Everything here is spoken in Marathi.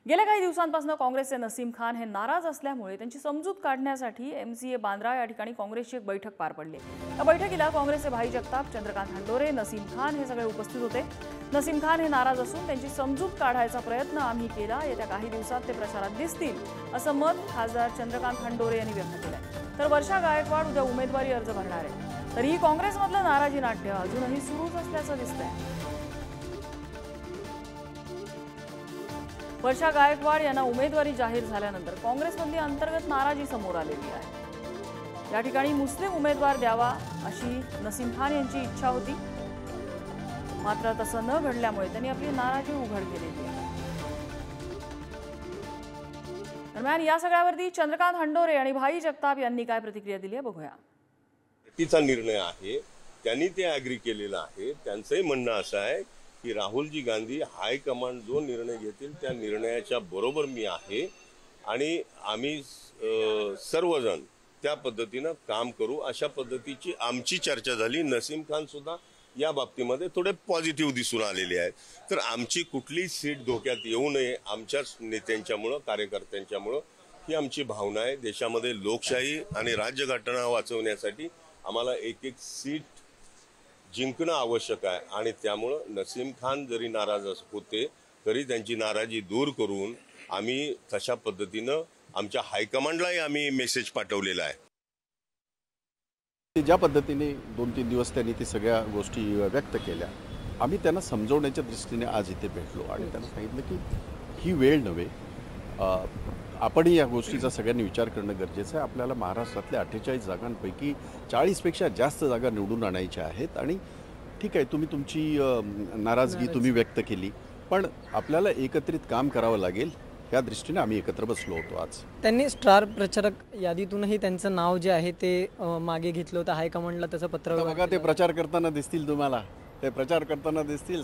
गेल्या काही दिवसांपासून काँग्रेसचे नसीम खान हे नाराज असल्यामुळे त्यांची समजूत काढण्यासाठी MCA बांद्रा या ठिकाणी काँग्रेसची एक बैठक पार पडली। या बैठकीला काँग्रेसचे भाई जगताप, चंद्रकांत हंडोरे, नसीम खान हे सगळे उपस्थित होते। नसीम खान हे नाराज असून त्यांची समजूत काढायचा प्रयत्न आम्ही केला, येत्या काही दिवसात ते प्रचारात दिसतील असं मत खासदार चंद्रकांत हंडोरे यांनी व्यक्त केलंय। तर वर्षा गायकवाड उद्या उमेदवारी अर्ज भरणार आहे। तरीही काँग्रेसमधलं नाराजी नाट्य अजूनही सुरूच असल्याचं दिसतंय। वर्षा गायकवाड यांना उमेदवारी जाहीर झाल्यानंतर काँग्रेसमधली अंतर्गत नाराजी समोर आलेली आहे। या ठिकाणी मुस्लिम उमेदवार द्यावा अशी नसीम खान यांची इच्छा होती, मात्र तसं न घडल्यामुळे त्यांनी आपली नाराजी उघड केलेली आहे। दरम्यान या सगळ्यावरती चंद्रकांत हंडोरे आणि भाई जगताप यांनी काय प्रतिक्रिया दिली आहे बघूया। तिचा निर्णय आहे, त्यांनी ते ॲग्री केलेलं आहे। त्यांचंही म्हणणं असं आहे की राहुलजी गांधी हायकमांड जो निर्णय घेतील त्या निर्णयाच्या बरोबर मी आहे आणि आम्ही सर्वजण त्या पद्धतीनं काम करू, अशा पद्धतीची आमची चर्चा झाली। नसीम खान सुद्धा या बाबतीमध्ये थोडे पॉझिटिव्ह दिसून आलेले आहेत। तर आमची कुठली सीट धोक्यात येऊ नये आमच्याच नेत्यांच्यामुळं, कार्यकर्त्यांच्यामुळं ही आमची भावना आहे। देशामध्ये लोकशाही आणि राज्यघटना वाचवण्यासाठी आम्हाला एक एक सीट जिंकणं आवश्यक आहे आणि त्यामुळं नसीम खान जरी नाराज होते तरी त्यांची नाराजी दूर करून आम्ही तशा पद्धतीनं आमच्या हायकमांडलाही आम्ही मेसेज पाठवलेला आहे। ज्या पद्धतीने 2-3 दिवस त्यांनी ते सगळ्या गोष्टी व्यक्त केल्या, आम्ही त्यांना समजवण्याच्या दृष्टीने आज इथे भेटलो आणि त्यांना सांगितलं की ही वेळ नव्हे, आपणही या गोष्टीचा सगळ्यांनी विचार करणं गरजेचं आहे। आपल्याला महाराष्ट्रातल्या 48 जागांपैकी 40पेक्षा जास्त जागा निवडून आणायच्या आहेत आणि ठीक आहे, तुम्ही तुमची नाराजगी तुम्ही व्यक्त केली, पण आपल्याला एकत्रित काम करावं लागेल। या दृष्टीने आम्ही एकत्र बसलो होतो आज। त्यांनी स्टार प्रचारक यादीतूनही त्यांचं नाव जे आहे ते मागे घेतलं होतं, हायकमांडला त्याचं पत्र बघा, ते प्रचार करताना दिसतील तुम्हाला, ते प्रचार करताना दिसतील।